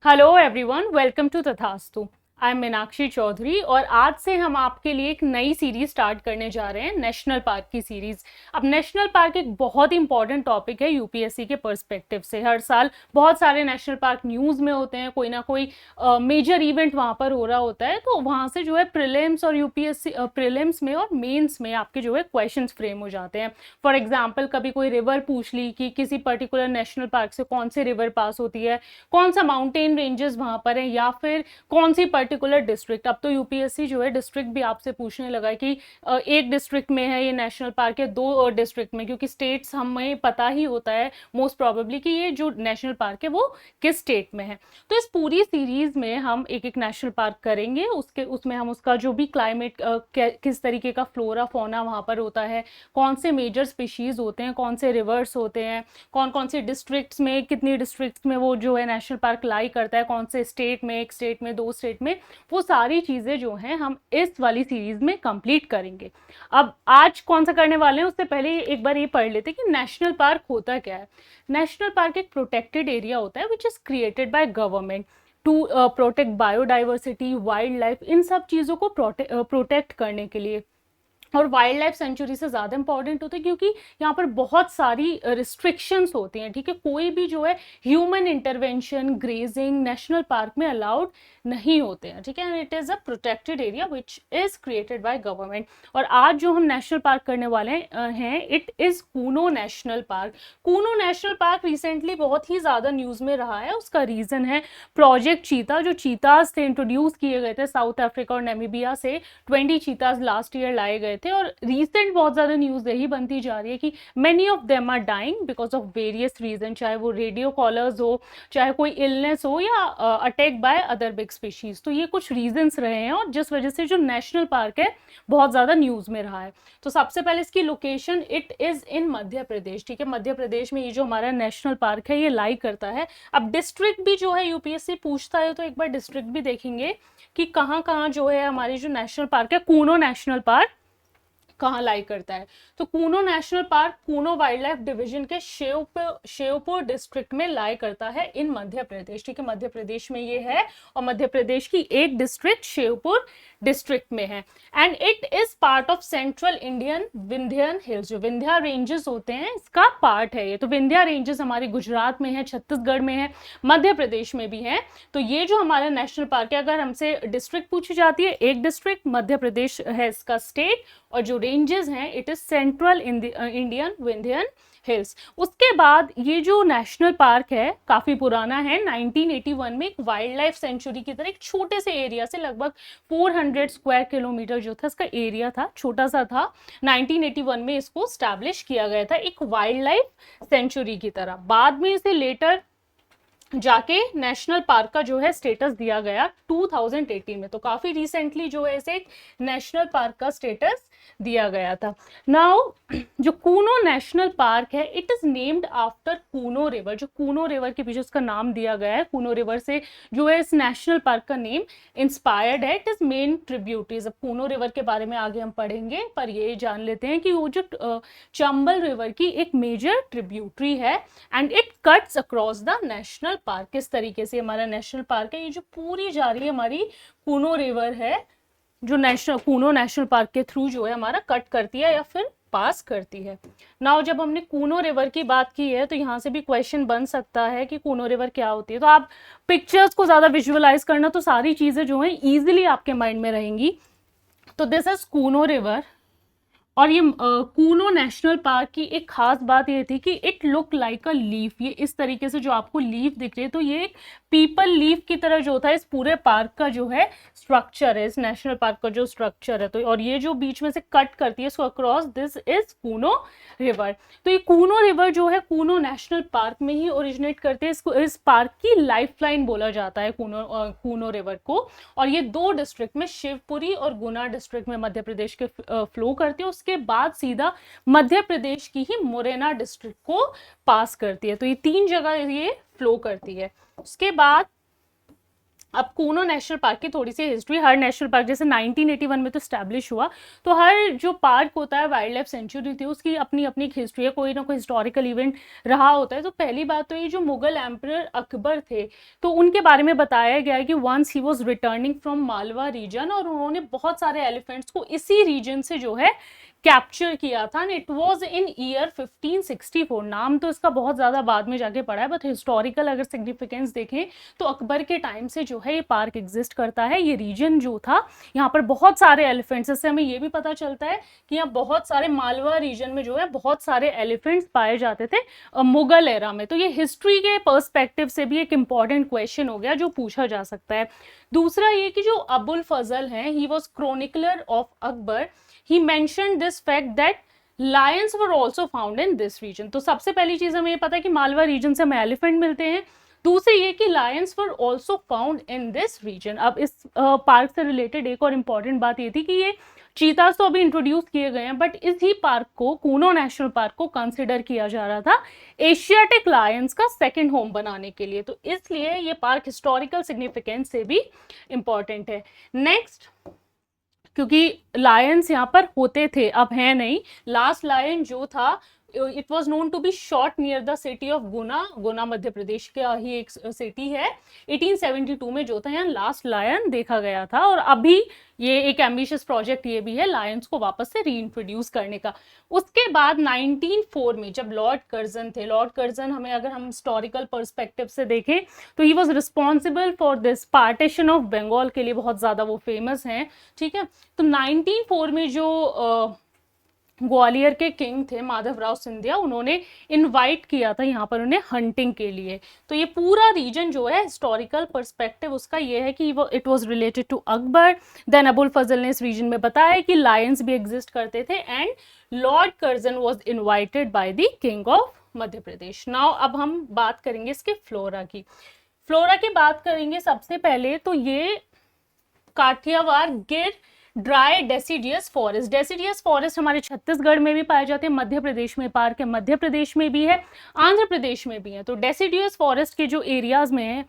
Hello everyone, welcome to तथास्तु। I am Meenakshi Chaudhary और आज से हम आपके लिए एक नई सीरीज स्टार्ट करने जा रहे हैं, नेशनल पार्क की सीरीज। अब नेशनल पार्क एक बहुत ही इंपॉर्टेंट टॉपिक है यूपीएससी के पर्सपेक्टिव से। हर साल बहुत सारे नेशनल पार्क न्यूज़ में होते हैं, कोई ना कोई मेजर इवेंट वहाँ पर हो रहा होता है, तो वहाँ से जो है प्रीलिम्स और यूपीएससी प्रीलिम्स में और मेंस में आपके जो है क्वेश्चंस फ्रेम हो जाते हैं। फॉर एग्जाम्पल, कभी कोई रिवर पूछ ली कि किसी पर्टिकुलर नेशनल पार्क से कौन सी रिवर पास होती है, कौन सा माउंटेन रेंजेस वहाँ पर है, या फिर कौन सी पर्टिकुलर डिस्ट्रिक्ट। अब तो यूपीएससी जो है डिस्ट्रिक्ट भी आपसे पूछने लगा है कि एक डिस्ट्रिक्ट में है ये नेशनल पार्क है, दो डिस्ट्रिक्ट में, क्योंकि स्टेट्स हमें पता ही होता है मोस्ट प्रोबेबली कि ये जो नेशनल पार्क है वो किस स्टेट में है। तो इस पूरी सीरीज में हम एक एक नेशनल पार्क करेंगे, उसमें हम उसका जो भी क्लाइमेट, किस तरीके का फ्लोरा फोना वहाँ पर होता है, कौन से मेजर स्पीशीज होते हैं, कौन से रिवर्स होते हैं, कौन कौन से डिस्ट्रिक्ट्स में, कितनी डिस्ट्रिक्ट्स में वो जो है नेशनल पार्क लाई करता है, कौन से स्टेट में, एक स्टेट में, दो स्टेट में, वो सारी चीज़ें जो हैं हम इस वाली सीरीज में कंप्लीट करेंगे। अब आज कौन सा करने वाले हैं उससे पहले एक बार ये पढ़ लेते हैं कि नेशनल पार्क होता क्या है। नेशनल पार्क एक प्रोटेक्टेड एरिया होता है which is created by government to protect biodiversity, wildlife, इन सब चीज़ों को प्रोटेक्ट करने के लिए। और वाइल्ड लाइफ सेंचुरी से ज़्यादा इंपॉर्टेंट होता है क्योंकि यहाँ पर बहुत सारी रिस्ट्रिक्शंस होती हैं, ठीक है। कोई भी जो है human intervention, grazing national park में अलाउड नहीं होते हैं, ठीक है। It is a protected area which is created by government. और आज जो हम नेशनल पार्क करने वाले हैं it is Kuno national park. Kuno national park recently बहुत ही ज़्यादा न्यूज़ में रहा है। उसका रीज़न है प्रोजेक्ट चीता। जो चीताज थे इंट्रोड्यूस किए गए थे साउथ अफ्रीका और नामीबिया से, 20 चीताज लास्ट ईयर लाए गए थे। और रिसेंट बहुत ज़्यादा न्यूज़ यही बनती जा रही है कि many of them are dying because of various reason, चाहे वो रेडियो कॉलर्स हो, चाहे कोई इलनेस हो, या attack by other big species. तो ये कुछ रीजंस रहे हैं और जिस वजह से जो नेशनल पार्क है बहुत ज़्यादा न्यूज़ में रहा है। तो सबसे पहले इसकी location, it is in Madhya Pradesh, ठीक है। मध्य प्रदेश में ये जो हमारा नेशनल पार्क है ये लाई करता है। अब डिस्ट्रिक्ट भी जो है यूपीएससी पूछता है, तो एक बार डिस्ट्रिक्ट भी देखेंगे कि कहाँ कहाँ जो है हमारी जो नेशनल पार्क है, कूनो नेशनल पार्क कहाँ लाई करता है। तो Kuno national park Kuno wild life division के श्योपुर डिस्ट्रिक्ट में लाई करता है इन मध्य प्रदेश, ठीक है। मध्य प्रदेश में ये है और मध्य प्रदेश की एक डिस्ट्रिक्ट श्योपुर डिस्ट्रिक्ट में है। And it is part of central Indian Vindhyan hills. जो विंध्या रेंजेस होते हैं इसका पार्ट है ये। तो विंध्या रेंजेस हमारे गुजरात में है, छत्तीसगढ़ में है, मध्य प्रदेश में भी है। तो ये जो हमारा नेशनल पार्क है, अगर हमसे डिस्ट्रिक्ट पूछी जाती है, एक डिस्ट्रिक्ट मध्य प्रदेश है इसका स्टेट, और जो रेंजेस हैं it is central Indian Vindhyan hills. उसके बाद ये जो नेशनल पार्क है काफ़ी पुराना है। 1981 में एक वाइल्ड लाइफ सेंचुरी की तरह एक छोटे से एरिया से, लगभग 400 स्क्वायर किलोमीटर जो था इसका एरिया था, छोटा सा था। 1981 में इसको स्टैब्लिश किया गया था एक वाइल्ड लाइफ सेंचुरी की तरह। बाद में इसे लेटर जाके नेशनल पार्क का जो है स्टेटस दिया गया 2018 में। तो काफी रिसेंटली जो है इसे नेशनल पार्क का स्टेटस दिया गया था। नाउ जो कूनो नेशनल पार्क है it is named after Kuno river. जो कूनो रिवर के पीछे उसका नाम दिया गया है, कूनो रिवर से जो है इस नेशनल पार्क का नेम इंस्पायर्ड है। It is main tributaries. अब कूनो रिवर के बारे में आगे हम पढ़ेंगे, पर ये जान लेते हैं कि वो जो चंबल रिवर की एक मेजर ट्रिब्यूटरी है and it cuts across the national park. किस तरीके से हमारा नेशनल पार्क है, ये जो पूरी जा रही है हमारी कूनो रिवर है, जो कूनो नेशनल पार्क के थ्रू जो है हमारा कट करती है या फिर पास करती है। नाउ जब हमने कूनो रिवर की बात की है तो यहाँ से भी क्वेश्चन बन सकता है कि कूनो रिवर क्या होती है। तो आप पिक्चर्स को ज़्यादा विजुअलाइज करना, तो सारी चीज़ें जो हैं ईजिली आपके माइंड में रहेंगी। तो दिस इज कूनो रिवर। और ये कूनो नेशनल पार्क की एक खास बात ये थी कि it look like a leaf. ये इस तरीके से जो आपको लीफ दिख रही है, तो ये पीपल लीफ की तरह जो था इस पूरे पार्क का जो है स्ट्रक्चर है, इस नेशनल पार्क का जो स्ट्रक्चर है। तो और ये जो बीच में से कट करती है इसको across, this is Kuno river. तो ये कूनो रिवर जो है कूनो नेशनल पार्क में ही ओरिजिनेट करते हैं। इसको इस पार्क की लाइफलाइन बोला जाता है कूनो रिवर को। और ये दो डिस्ट्रिक्ट में, शिवपुरी और गुना डिस्ट्रिक्ट में मध्य प्रदेश के फ्लो करती है। उसके बाद सीधा मध्य प्रदेश की ही मुरैना डिस्ट्रिक्ट को पास करती है। तो ये तीन जगह ये फ्लो करती है। उसके बाद अब कूनो नेशनल पार्क की थोड़ी सी हिस्ट्री, हर नेशनल पार्क जैसे 1981 में तो स्टैब्लिश हुआ, तो हर जो पार्क होता है वाइल्ड लाइफ सेंचुरी थी उसकी अपनी अपनी हिस्ट्री है, कोई ना कोई हिस्टोरिकल इवेंट रहा होता है। तो पहली बात तो ये जो मुगल एम्परर अकबर थे तो उनके बारे में बताया गया है कि once he was returning from Malwa region, और उन्होंने बहुत सारे एलिफेंट्स को इसी रीजन से जो है कैप्चर किया था, इट वॉज इन ईयर 1564। नाम तो इसका बहुत ज़्यादा बाद में जाके पड़ा है, बट हिस्टोरिकल अगर सिग्निफिकेंस देखें तो अकबर के टाइम से जो है ये पार्क एग्जिस्ट करता है। ये रीजन जो था यहाँ पर बहुत सारे एलिफेंट्स, इससे हमें ये भी पता चलता है कि यहाँ बहुत सारे मालवा रीजन में जो है बहुत सारे एलिफेंट्स पाए जाते थे मुगल एरा में। तो ये हिस्ट्री के पर्सपेक्टिव से भी एक इंपॉर्टेंट क्वेश्चन हो गया जो पूछा जा सकता है। दूसरा ये कि जो अबुल फजल हैं, he was chronicler of Akbar, he mentioned this fact that lions were also found in this region। तो सबसे पहली चीज हमें ये पता है कि मालवा रीजन से हमें एलिफेंट मिलते हैं। दूसरी ये कि lions were also found in this region. अब इस पार्क से रिलेटेड एक और इम्पॉर्टेंट बात ये थी कि ये चीतास तो अभी इंट्रोड्यूस किए गए हैं, बट इसी पार्क को, कूनो नेशनल पार्क को कंसिडर किया जा रहा था एशियाटिक लायंस का सेकंड होम बनाने के लिए। तो इसलिए ये पार्क हिस्टोरिकल सिग्निफिकेंस से भी इम्पॉर्टेंट है। नेक्स्ट, क्योंकि लायंस यहाँ पर होते थे, अब है नहीं। लास्ट लायन जो था it was known to be shot near the city of Guna, Guna Madhya Pradesh का ही एक सिटी है। 1872 में जो था यहाँ लास्ट लायन देखा गया था, और अभी ये एक एम्बिशियस प्रोजेक्ट ये भी है लायंस को वापस से रीइंट्रोड्यूस करने का। उसके बाद 1904 में जब लॉर्ड कर्जन थे, लॉर्ड कर्जन हमें अगर हम हिस्टोरिकल पर्सपेक्टिव से देखें तो he was responsible for this partition of Bengal के लिए, बहुत ज़्यादा वो फेमस हैं, ठीक है। तो 1904 में जो ग्वालियर के किंग थे माधवराव सिंधिया, उन्होंने इनवाइट किया था यहाँ पर उन्हें हंटिंग के लिए। तो ये पूरा रीजन जो है हिस्टोरिकल पर्सपेक्टिव उसका ये है कि it was related to Akbar. Then Abul Fazal ने इस रीजन में बताया कि लायंस भी एग्जिस्ट करते थे, and Lord Curzon was invited by the king of Madhya Pradesh. Now अब हम बात करेंगे इसके फ्लोरा की। फ्लोरा की बात करेंगे सबसे पहले तो ये काठियावाड़ गिर dry deciduous forest, deciduous forest हमारे छत्तीसगढ़ में भी पाए जाते हैं, मध्य प्रदेश में पार्क है, मध्य प्रदेश में भी है, आंध्र प्रदेश में भी है। तो डेसिडियस फॉरेस्ट के जो एरियाज में है,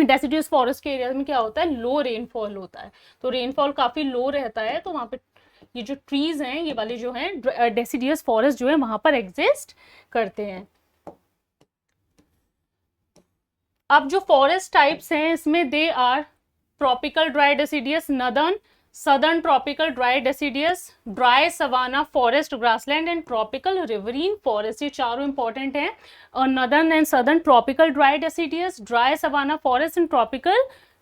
डेसिडियस फॉरेस्ट के एरियाज में क्या होता है, लो रेनफॉल होता है, तो रेनफॉल काफी लो रहता है, तो वहाँ पे ये जो ट्रीज हैं, ये वाले जो हैं डेसिडियस फॉरेस्ट जो है वहां पर एग्जिस्ट करते हैं। अब जो फॉरेस्ट टाइप्स हैं इसमें they are tropical dry deciduous, southern tropical dry deciduous, dry savanna forest grassland and tropical riverine forest. ये चारों इंपॉर्टेंट हैं, और northern and southern tropical dry deciduous, dry savanna forest and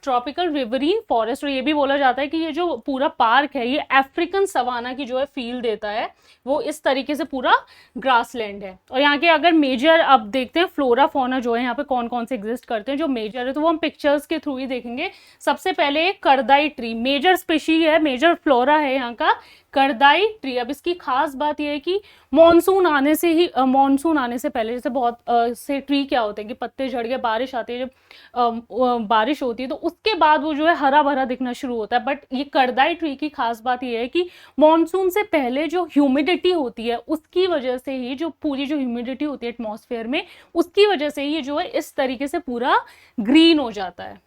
tropical riverine forest. और ये भी बोला जाता है कि ये जो पूरा पार्क है ये अफ्रीकन सवाना की जो है फील देता है, वो इस तरीके से पूरा ग्रासलैंड है। और यहाँ के अगर मेजर अब देखते हैं फ्लोरा फौना जो है यहाँ पे कौन कौन से एग्जिस्ट करते हैं जो मेजर है, तो वो हम पिक्चर्स के थ्रू ही देखेंगे। सबसे पहले एक करदाई ट्री, मेजर स्पीशी है, मेजर फ्लोरा है यहाँ का करदाई ट्री। अब इसकी खास बात यह है कि मॉनसून आने से पहले, जैसे बहुत से ट्री क्या होते हैं कि पत्ते झड़ गए, बारिश आती है, जब बारिश होती है तो उसके बाद वो जो है हरा भरा दिखना शुरू होता है। बट ये करदाई ट्री की खास बात ये है कि मॉनसून से पहले जो ह्यूमिडिटी होती है उसकी वजह से ही, जो पूरी जो ह्यूमिडिटी होती है एटमॉस्फेयर में, उसकी वजह से ये जो है इस तरीके से पूरा ग्रीन हो जाता है।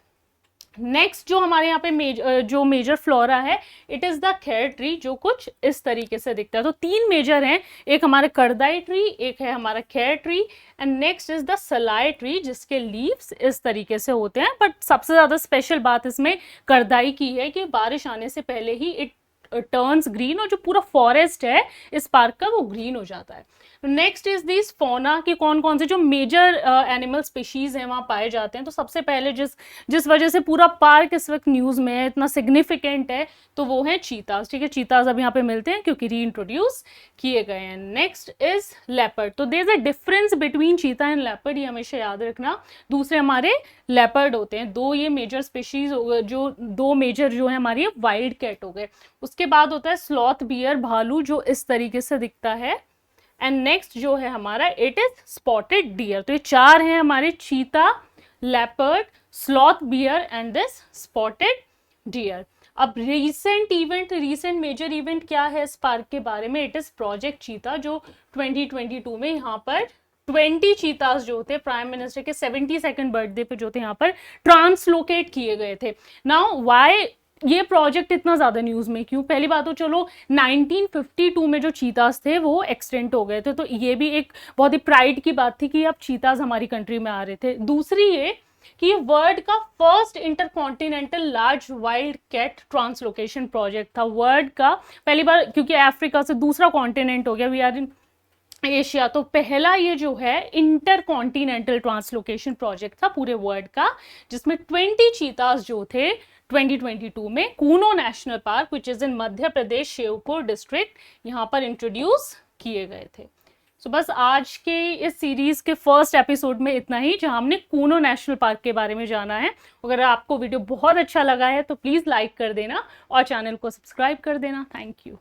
नेक्स्ट जो हमारे यहाँ पे जो मेजर फ्लोरा है, it is the Kher tree, जो कुछ इस तरीके से दिखता है। तो तीन मेजर हैं, एक हमारा करदाई ट्री, एक है हमारा Kher tree, and next is the सलाई ट्री जिसके लीव्स इस तरीके से होते हैं। बट सबसे ज्यादा स्पेशल बात इसमें करदाई की है कि बारिश आने से पहले ही इट टर्न्स ग्रीन, और जो पूरा फॉरेस्ट है इस पार्क का वो ग्रीन हो जाता है। नेक्स्ट इज दिस फौना की कौन कौन से जो मेजर एनिमल स्पीशीज हैं वहाँ पाए जाते हैं। तो सबसे पहले जिस वजह से पूरा पार्क इस वक्त न्यूज़ में है, इतना सिग्निफिकेंट है, तो वो है चीताज। ठीक है, चीताज अब यहाँ पे मिलते हैं क्योंकि री इंट्रोड्यूस किए गए हैं। Next is leopard. तो there is a difference between cheetah and leopard, ये हमेशा याद रखना। दूसरे हमारे लेपर्ड होते हैं, दो ये मेजर स्पीशीज हो गए, जो दो मेजर जो है हमारी वाइल्ड कैट हो गए। उसके बाद होता है स्लॉथ बियर, भालू, जो इस तरीके से दिखता है। एंड नेक्स्ट जो है हमारा इट इज स्पॉटेड डियर। तो ये चार हैं हमारे, चीता, leopard, sloth bear and this spotted deer. अब रीसेंट मेजर इवेंट क्या है इस पार्क के बारे में, इट इज प्रोजेक्ट चीता, जो 2022 में यहाँ पर 20 चीतास जो थे प्राइम मिनिस्टर के 72nd बर्थडे पे जो थे यहाँ पर ट्रांसलोकेट किए गए थे। नाउ व्हाई ये प्रोजेक्ट इतना ज्यादा न्यूज में क्यों? पहली बात तो चलो 1952 में जो चीतास थे वो एक्सटेंट हो गए थे, तो ये भी एक बहुत ही प्राइड की बात थी कि अब चीतास हमारी कंट्री में आ रहे थे। दूसरी ये कि ये वर्ल्ड का first intercontinental large wild cat translocation project था, वर्ल्ड का पहली बार, क्योंकि अफ्रीका से दूसरा कॉन्टिनेंट हो गया, वी आर इन एशिया, तो पहला ये जो है इंटरकॉन्टिनेंटल ट्रांसलोकेशन प्रोजेक्ट था पूरे वर्ल्ड का, जिसमें 20 चीतास जो थे 2022 में Kuno national park which is in Madhya Pradesh Shivpur district, यहाँ पर इंट्रोड्यूस किए गए थे। सो बस आज के इस सीरीज के फर्स्ट एपिसोड में इतना ही, जहां हमने कूनो नेशनल पार्क के बारे में जाना है। अगर आपको वीडियो बहुत अच्छा लगा है तो प्लीज लाइक कर देना और चैनल को सब्सक्राइब कर देना। Thank you.